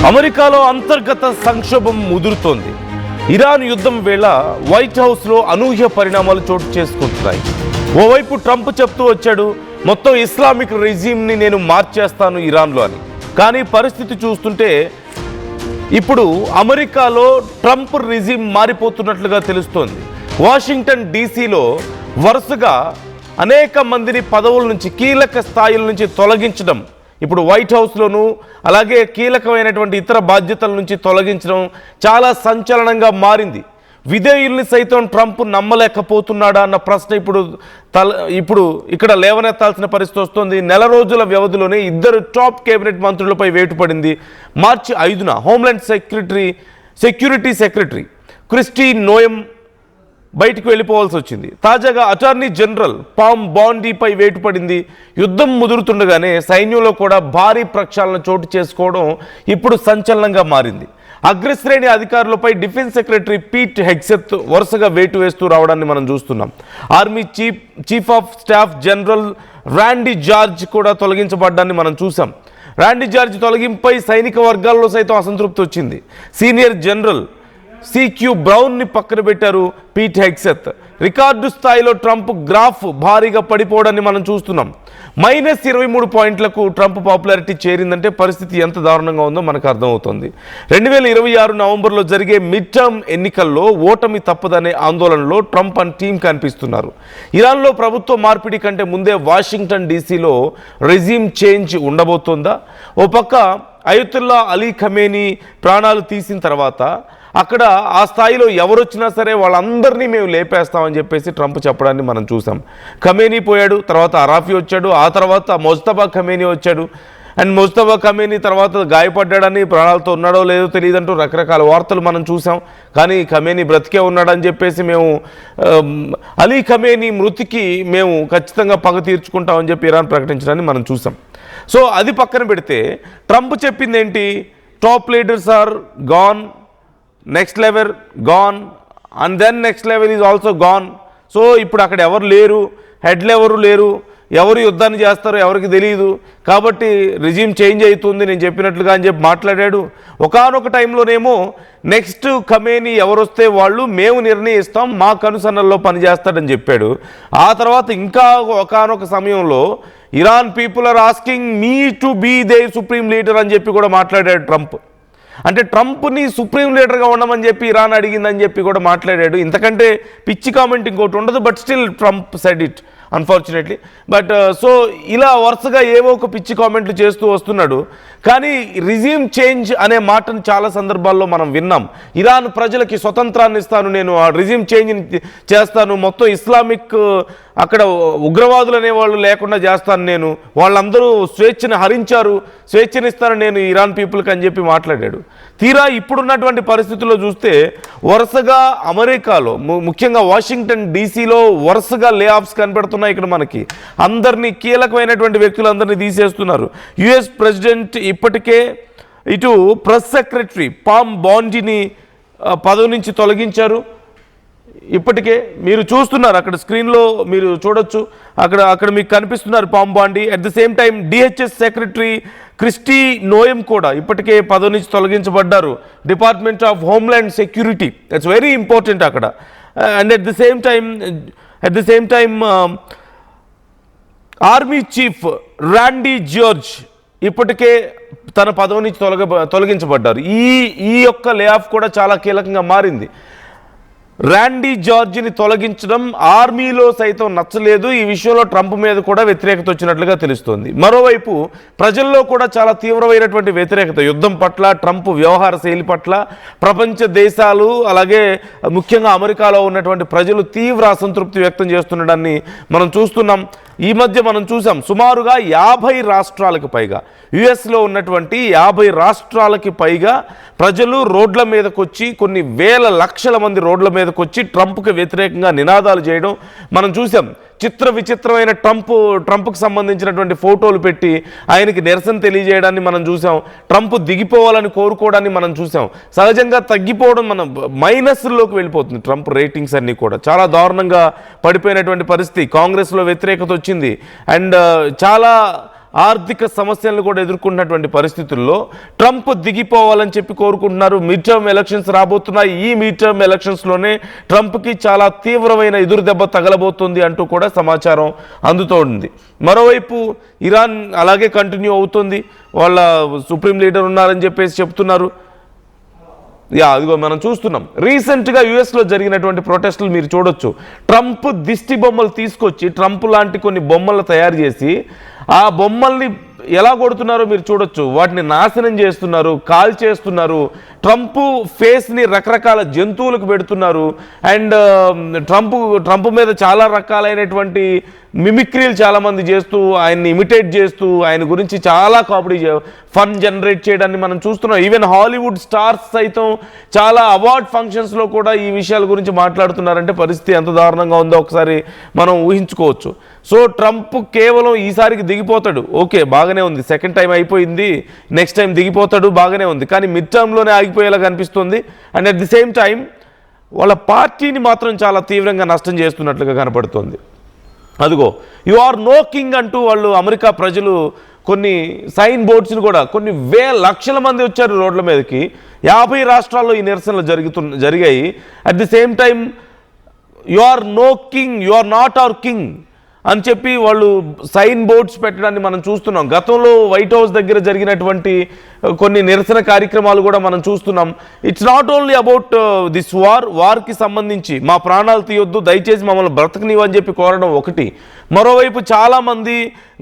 అమెరికాలో అంతర్గత సంక్షోభం ముదురుతోంది. ఇరాన్ యుద్ధం వేళ వైట్ హౌస్లో అనూహ్య పరిణామాలు చోటు చేసుకుంటున్నాయి. ఓవైపు ట్రంప్ చెప్తూ వచ్చాడు, మొత్తం ఇస్లామిక్ రెజీమ్ని నేను మార్చేస్తాను ఇరాన్లో అని. కానీ పరిస్థితి చూస్తుంటే ఇప్పుడు అమెరికాలో ట్రంప్ రెజీమ్ మారిపోతున్నట్లుగా తెలుస్తోంది. వాషింగ్టన్ డీసీలో వరుసగా అనేక మందిని పదవుల నుంచి, కీలక స్థాయిల నుంచి తొలగించడం, ఇప్పుడు వైట్ హౌస్లోనూ అలాగే కీలకమైనటువంటి ఇతర బాధ్యతల నుంచి తొలగించడం చాలా సంచలనంగా మారింది. విధేయుల్ని సైతం ట్రంప్ నమ్మలేకపోతున్నాడా అన్న ప్రశ్న ఇప్పుడు ఇక్కడ లేవనెత్తాల్సిన పరిస్థితి వస్తుంది. నెల రోజుల వ్యవధిలోనే ఇద్దరు టాప్ కేబినెట్ మంత్రులపై వేటు పడింది. మార్చి 5న హోమ్లాండ్ సెక్యూరిటీ సెక్రటరీ క్రిస్టీ నోయమ్ బయటికి వెళ్ళిపోవాల్సి వచ్చింది. తాజాగా అటార్నీ జనరల్ పామ్ బాండీపై వేటు పడింది. యుద్ధం ముదురుతుండగానే సైన్యంలో కూడా భారీ ప్రక్షాళన చోటు చేసుకోవడం ఇప్పుడు సంచలనంగా మారింది. అగ్రశ్రేణి అధికారులపై డిఫెన్స్ సెక్రటరీ పీట్ హెగ్సెత్ వరుసగా వేటు వేస్తూ రావడాన్ని మనం చూస్తున్నాం. Army chief of staff general Randy George కూడా తొలగించబడ్డాన్ని మనం చూసాం. ర్యాండీ జార్జ్ తొలగింపై సైనిక వర్గాల్లో సైతం అసంతృప్తి వచ్చింది. సీనియర్ జనరల్ సిక్యూ బ్రౌన్ని పక్కన పెట్టారు పీట్ హెగ్సెత్. రికార్డు స్థాయిలో ట్రంప్ గ్రాఫ్ భారీగా పడిపోవడాన్ని మనం చూస్తున్నాం. -23 పాయింట్లకు ట్రంప్ పాపులారిటీ చేరిందంటే పరిస్థితి ఎంత దారుణంగా ఉందో మనకు అర్థమవుతుంది. 2026 నవంబర్లో జరిగే మిడ్ టర్మ్ ఎన్నికల్లో ఓటమి తప్పదనే ఆందోళనలో ట్రంప్ అండ్ టీం కనిపిస్తున్నారు. ఇరాన్లో ప్రభుత్వ మార్పిడి కంటే ముందే వాషింగ్టన్ డీసీలో రెజీమ్ చేంజ్ ఉండబోతోందా? ఓ పక్క అయతుల్లా అలీ ఖమేనీ ప్రాణాలు తీసిన తర్వాత అక్కడ ఆ స్థాయిలో ఎవరొచ్చినా సరే వాళ్ళందరినీ మేము లేపేస్తామని చెప్పేసి ట్రంప్ చెప్పడాన్ని మనం చూసాం. ఖమేనీ పోయాడు, తర్వాత అరాఫీ వచ్చాడు, ఆ తర్వాత ముజ్తబా ఖమేనీ వచ్చాడు. అండ్ ముజ్తబా ఖమేనీ తర్వాత గాయపడ్డాడని, ప్రాణాలతో ఉన్నాడో లేదో తెలియదంటూ రకరకాల వార్తలు మనం చూసాం. కానీ ఖమేనీ బ్రతికే ఉన్నాడని చెప్పేసి మేము అలీ ఖమేనీ మృతికి మేము ఖచ్చితంగా పగ తీర్చుకుంటామని చెప్పి ఇరాన్ ప్రకటించడాన్ని మనం చూసాం. సో అది పక్కన పెడితే ట్రంప్ చెప్పింది ఏంటి? Top leaders are gone, next level gone, and then next level is also gone. So ఇప్పుడు అక్కడ ఎవరు లేరు, హెడ్లు ఎవరు లేరు, ఎవరు యుద్ధాన్ని చేస్తారో ఎవరికి తెలియదు, కాబట్టి రిజీమ్ చేంజ్ అవుతుంది నేను చెప్పినట్లుగా అని చెప్పి మాట్లాడాడు. ఒకానొక టైంలోనేమో నెక్స్ట్ ఖమేనీ ఎవరు వస్తే వాళ్ళు మేము నిర్ణయిస్తాం, మా కనుసన్నల్లో పనిచేస్తాడని చెప్పాడు. ఆ తర్వాత ఇంకా ఒకానొక సమయంలో Iran people are asking me to be their supreme leader అని చెప్పి కూడా మాట్లాడాడు ట్రంప్. అంటే ట్రంప్ని సుప్రీం లీడర్గా ఉండమని చెప్పి ఇరాన్ అడిగిందని చెప్పి కూడా మాట్లాడాడు. ఇంతకంటే పిచ్చి కామెంట్ ఇంకోటి ఉండదు. But still Trump said it unfortunately. But so ఇలా వరుసగా ఏవో ఒక పిచ్చి కామెంట్లు చేస్తూ వస్తున్నాడు. కానీ రిజీమ్ చేంజ్ అనే మాటను చాలా సందర్భాల్లో మనం విన్నాం. ఇరాన్ ప్రజలకి స్వతంత్రాన్ని ఇస్తాను, నేను ఆ రిజీమ్ చేంజ్ని చేస్తాను, మొత్తం ఇస్లామిక్ అక్కడ ఉగ్రవాదులు అనేవాళ్ళు లేకుండా చేస్తాను, నేను వాళ్ళందరూ స్వేచ్ఛను హరించారు, స్వేచ్ఛనిస్తాను నేను ఇరాన్ పీపుల్కి అని చెప్పి మాట్లాడాడు. తీరా ఇప్పుడున్నటువంటి పరిస్థితుల్లో చూస్తే వరుసగా అమెరికాలో ముఖ్యంగా వాషింగ్టన్ డీసీలో వరుసగా లే ఆఫ్స్ కనబడుతున్నాయి. ఇక్కడ మనకి అందరినీ కీలకమైనటువంటి వ్యక్తులందరినీ తీసేస్తున్నారు. యుఎస్ ప్రెసిడెంట్ ఇప్పటికే ఇటు ప్రెస్ సెక్రటరీ పామ్ బాండీని పదవి నుంచి తొలగించారు. ఇప్పటికే మీరు చూస్తున్నారు, అక్కడ స్క్రీన్లో మీరు చూడొచ్చు, అక్కడ మీకు కనిపిస్తున్నారు Pam Bondi. At the same time DHS secretary Kristi Noem కూడా ఇప్పటికే పదవి నుంచి తొలగించబడ్డారు. Department of Homeland Security, that's very important అక్కడ. And at the same time army chief Randy George ఇప్పటికే తన పదవి నుంచి తొలగించబడ్డారు. ఈ యొక్క లే ఆఫ్ కూడా చాలా కీలకంగా మారింది. ర్యాండీ జార్జ్ని తొలగించడం ఆర్మీలో సైతం నచ్చలేదు. ఈ విషయంలో ట్రంప్ మీద కూడా వ్యతిరేకత వచ్చినట్లుగా తెలుస్తోంది. మరోవైపు ప్రజల్లో కూడా చాలా తీవ్రమైనటువంటి వ్యతిరేకత యుద్ధం పట్ల, ట్రంప్ వ్యవహార శైలి పట్ల ప్రపంచ దేశాలు అలాగే ముఖ్యంగా అమెరికాలో ఉన్నటువంటి ప్రజలు తీవ్ర అసంతృప్తి వ్యక్తం చేస్తుండడాన్ని మనం చూస్తున్నాం. ఈ మధ్య మనం చూసాం సుమారుగా 50 రాష్ట్రాలకు పైగా, యుఎస్లో ఉన్నటువంటి 50 రాష్ట్రాలకి పైగా ప్రజలు రోడ్ల మీదకి వచ్చి, కొన్ని వేల లక్షల మంది రోడ్ల మీదకి వచ్చి ట్రంప్కి వ్యతిరేకంగా నినాదాలు చేయడం మనం చూసాం. విచిత్రమైన ట్రంప్కి సంబంధించినటువంటి ఫోటోలు పెట్టి ఆయనకి నిరసన తెలియజేయడాన్ని మనం చూసాం. ట్రంప్ దిగిపోవాలని కోరుకోవడాన్ని మనం చూసాం. సహజంగా తగ్గిపోవడం మనం మైనస్లోకి వెళ్ళిపోతుంది. ట్రంప్ రేటింగ్స్ అన్నీ కూడా చాలా దారుణంగా పడిపోయినటువంటి పరిస్థితి. కాంగ్రెస్లో వ్యతిరేకత వచ్చింది. అండ్ చాలా ఆర్థిక సమస్యలను కూడా ఎదుర్కొన్నటువంటి పరిస్థితుల్లో ట్రంప్ దిగిపోవాలని చెప్పి కోరుకుంటున్నారు. మిడ్ టర్మ్ ఎలక్షన్స్ రాబోతున్నాయి. ఈ మిడ్ టర్మ్ ఎలక్షన్స్లోనే ట్రంప్కి చాలా తీవ్రమైన ఎదురు దెబ్బ తగలబోతుంది అంటూ కూడా సమాచారం అందుతోంది. మరోవైపు ఇరాన్ అలాగే కంటిన్యూ అవుతుంది. వాళ్ళ సుప్రీం లీడర్ ఉన్నారని చెప్పేసి చెప్తున్నారు. అదిగో మనం చూస్తున్నాం. రీసెంట్గా యుఎస్లో జరిగినటువంటి ప్రొటెస్టులు మీరు చూడొచ్చు. ట్రంప్ దిష్టి బొమ్మలు తీసుకొచ్చి ట్రంప్ లాంటి కొన్ని బొమ్మలు తయారు చేసి ఆ బొమ్మల్ని ఎలా కొడుతున్నారో మీరు చూడొచ్చు. వాటిని నాశనం చేస్తున్నారు, కాల్ చేస్తున్నారు. ట్రంప్ ఫేస్ని రకరకాల జంతువులకు పెడుతున్నారు. అండ్ ట్రంప్ మీద చాలా రకాలైనటువంటి మిమిక్రీలు చాలామంది చేస్తూ ఆయన్ని ఇమిటేట్ చేస్తూ ఆయన గురించి చాలా కామెడీ ఫన్ జనరేట్ చేయడాన్ని మనం చూస్తున్నాం. ఈవెన్ హాలీవుడ్ స్టార్స్ సైతం చాలా అవార్డ్ ఫంక్షన్స్లో కూడా ఈ విషయాల గురించి మాట్లాడుతున్నారంటే పరిస్థితి ఎంత దారుణంగా ఉందో ఒకసారి మనం ఊహించుకోవచ్చు. సో ట్రంప్ కేవలం ఈసారికి దిగిపోతాడు, ఓకే బాగానే ఉంది. సెకండ్ టైం అయిపోయింది, నెక్స్ట్ టైం దిగిపోతాడు, బాగానే ఉంది. కానీ మిడ్ టర్మ్లోనే ఆగిపోయేలా కనిపిస్తుంది. And at the same time వాళ్ళ పార్టీని మాత్రం చాలా తీవ్రంగా నష్టం చేస్తున్నట్లుగా కనపడుతుంది. అదిగో యు ఆర్ నో కింగ్ అంటూ వాళ్ళు అమెరికా ప్రజలు కొన్ని సైన్ బోర్డ్స్ని కూడా కొన్ని లక్షల మంది వచ్చారు రోడ్ల మీదకి. 50 రాష్ట్రాల్లో ఈ నిరసనలు జరిగాయి. At the same time you are no king, you are not our king అని చెప్పి వాళ్ళు సైన్ బోర్డ్స్ పెట్టడాన్ని మనం చూస్తున్నాం. గతంలో వైట్ హౌస్ దగ్గర జరిగినటువంటి కొన్ని నిరసన కార్యక్రమాలు కూడా మనం చూస్తున్నాం. It's not only about this వార్కి సంబంధించి మా ప్రాణాలు తీయొద్దు, దయచేసి మమ్మల్ని బ్రతకనివ్వని చెప్పి కోరడం ఒకటి. మరోవైపు చాలామంది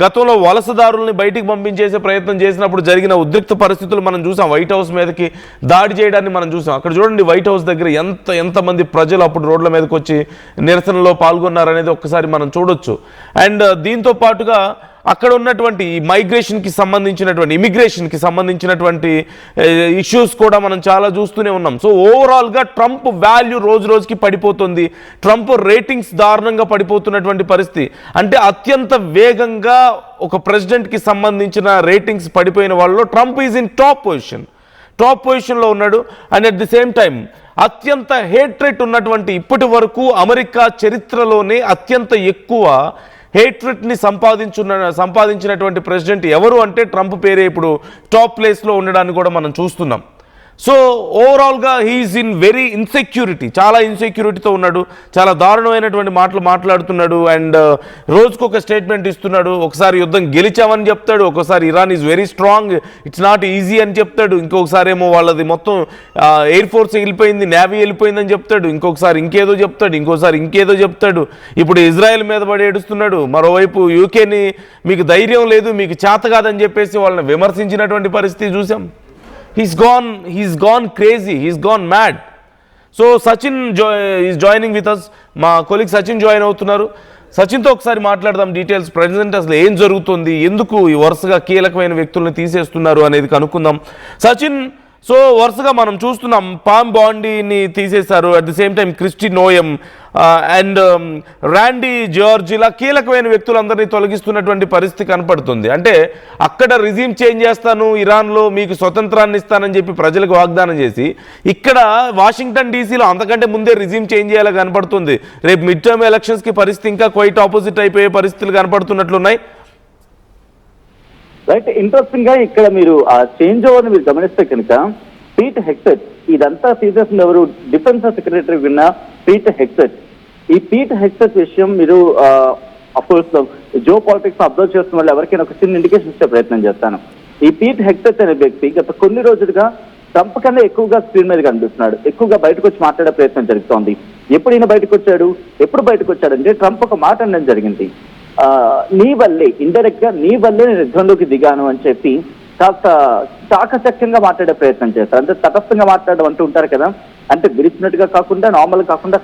గతంలో వలసదారుల్ని బయటికి పంపించేసే ప్రయత్నం చేసినప్పుడు జరిగిన ఉద్రిక్త పరిస్థితులు మనం చూసాం. వైట్ హౌస్ మీదకి దాడి చేయడాన్ని మనం చూసాం. అక్కడ చూడండి వైట్ హౌస్ దగ్గర ఎంతమంది ప్రజలు అప్పుడు రోడ్ల మీదకి వచ్చి నిరసనలో పాల్గొన్నారనేది ఒక్కసారి మనం చూడొచ్చు. అండ్ దీంతో పాటుగా అక్కడ ఉన్నటువంటి మైగ్రేషన్కి సంబంధించినటువంటి ఇమిగ్రేషన్కి సంబంధించినటువంటి ఇష్యూస్ కూడా మనం చాలా చూస్తూనే ఉన్నాం. సో ఓవరాల్గా ట్రంప్ వాల్యూ రోజు రోజుకి పడిపోతుంది. ట్రంప్ రేటింగ్స్ దారుణంగా పడిపోతున్నటువంటి పరిస్థితి. అంటే అత్యంత వేగంగా ఒక ప్రెసిడెంట్కి సంబంధించిన రేటింగ్స్ పడిపోయిన వాళ్ళలో ట్రంప్ ఈజ్ ఇన్ టాప్ పొజిషన్లో ఉన్నాడు. And at the same time అత్యంత హేట్రేట్ ఉన్నటువంటి ఇప్పటి వరకు అమెరికా చరిత్రలోనే అత్యంత ఎక్కువ హేట్రెట్ని సంపాదించినటువంటి ప్రెసిడెంట్ ఎవరు అంటే ట్రంప్ పేరే ఇప్పుడు టాప్ ప్లేస్లో ఉండడాన్ని కూడా మనం చూస్తున్నాం. సో ఓవరాల్గా హీఈస్ ఇన్ వెరీ ఇన్సెక్యూరిటీ, చాలా ఇన్సెక్యూరిటీతో ఉన్నాడు. చాలా దారుణమైనటువంటి మాటలు మాట్లాడుతున్నాడు. అండ్ రోజుకొక స్టేట్మెంట్ ఇస్తున్నాడు. ఒకసారి యుద్ధం గెలిచామని చెప్తాడు, ఒకసారి Iran is very strong, it's not easy అని చెప్తాడు, ఇంకొకసారి ఏమో వాళ్ళది మొత్తం ఎయిర్ ఫోర్స్ వెళ్ళిపోయింది, నేవీ వెళ్ళిపోయిందని చెప్తాడు, ఇంకొకసారి ఇంకేదో చెప్తాడు, ఇంకోసారి ఇంకేదో చెప్తాడు. ఇప్పుడు ఇజ్రాయెల్ మీద పడి ఏడుస్తున్నాడు. మరోవైపు యూకేని మీకు ధైర్యం లేదు, మీకు చేత కాదని చెప్పేసి వాళ్ళని విమర్శించినటువంటి పరిస్థితి చూసాం. He's gone crazy, he's gone mad. So Sachin is joining with us. మా కొలీగ్ సచిన్ జాయిన్ అవుతున్నారు. సచిన్తో ఒకసారి మాట్లాడదాం డీటెయిల్స్. ప్రెసిడెంట్ అసలు ఏం జరుగుతుంది, ఎందుకు ఈ వరుసగా కీలకమైన వ్యక్తులను తీసేస్తున్నారు అనేది కనుక్కుందాం. సచిన్, సో వరుసగా మనం చూస్తున్నాం పామ్ బాండీని తీసేశారు. At the same time Kristi Noem and Randy George ఇలా కీలకమైన వ్యక్తులందరినీ తొలగిస్తున్నటువంటి పరిస్థితి కనపడుతుంది. అంటే అక్కడ రిజీమ్ చేంజ్ చేస్తాను, ఇరాన్లో మీకు స్వతంత్రాన్ని ఇస్తానని చెప్పి ప్రజలకు వాగ్దానం చేసి ఇక్కడ వాషింగ్టన్ డీసీలో అంతకంటే ముందే రిజీమ్ చేంజ్ చేయాలని కనపడుతుంది. రేపు మిడ్ టర్మ్ ఎలక్షన్స్కి పరిస్థితి ఇంకా క్వైట్ ఆపోజిట్ అయిపోయే పరిస్థితులు కనపడుతున్నట్లున్నాయి. రైట్, ఇంట్రెస్టింగ్ గా ఇక్కడ మీరు ఆ చేంజ్ ఓవర్ ని మీరు గమనిస్తే కనుక పీట్ హెగ్సెట్ ఇదంతా తీసేసిన ఎవరు, డిఫెన్స్ సెక్రటరీ విన్న పీట్ హెగ్సెట్. ఈ పీట్ హెగ్సెట్ విషయం మీరు అఫ్కోర్స్ జో పాలిటిక్స్ అబ్జర్వ్ చేస్తున్న వాళ్ళు ఎవరికైనా ఒక చిన్న ఇండికేషన్ ఇచ్చే ప్రయత్నం చేస్తాను. ఈ పీట్ హెగ్సెట్ అనే వ్యక్తి గత కొన్ని రోజులుగా ట్రంప్ కన్నా ఎక్కువగా స్క్రీన్ మీద కనిపిస్తున్నాడు, ఎక్కువగా బయటకు వచ్చి మాట్లాడే ప్రయత్నం జరుగుతోంది. ఎప్పుడు ఈయన బయటకు వచ్చాడంటే ట్రంప్ ఒక మాట అనడం జరిగింది, నీ వల్లే ఇండైరెక్ట్ గా నీ వల్లే నేను యుద్ధంలోకి దిగాను అని చెప్పి కాస్త చాకచక్యంగా మాట్లాడే ప్రయత్నం చేస్తారు. అంటే తటస్థంగా మాట్లాడడం అంటూ ఉంటారు కదా, అంటే విరిచినట్టుగా కాకుండా నార్మల్ కాకుండా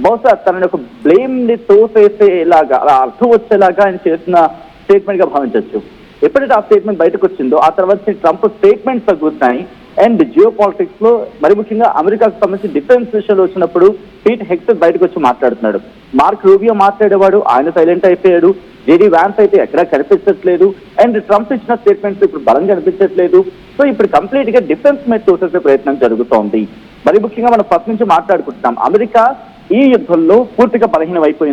బహుశా తనని ఒక బ్లేమ్ ని తోసేసేలాగా అలా అర్థం వచ్చేలాగా ఆయన చేసిన స్టేట్మెంట్ గా భావించవచ్చు. ఎప్పుడైతే ఆ స్టేట్మెంట్ బయటకు వచ్చిందో ఆ తర్వాత ట్రంప్ స్టేట్మెంట్స్ తగ్గుతున్నాయి. అండ్ జియో పాలిటిక్స్ లో మరి ముఖ్యంగా అమెరికాకు సంబంధించి డిఫెన్స్ విషయంలో వచ్చినప్పుడు పీట్ హెగ్సెట్ బయటకు వచ్చి మాట్లాడుతున్నాడు. మార్క్ రూబియో మాట్లాడేవాడు, ఆయన సైలెంట్ అయిపోయాడు. జేడీ వ్యాన్స్ అయితే ఎక్కడా కనిపించట్లేదు. అండ్ ట్రంప్ ఇచ్చిన స్టేట్మెంట్స్ ఇప్పుడు బలం కనిపించట్లేదు. సో ఇప్పుడు కంప్లీట్ గా డిఫెన్స్ మీద తోసేసే ప్రయత్నం జరుగుతోంది. మరి ముఖ్యంగా మనం ఫస్ట్ నుంచి మాట్లాడుకుంటున్నాం, అమెరికా ఈ యుద్ధంలో పూర్తిగా బలహీనం అయిపోయింది.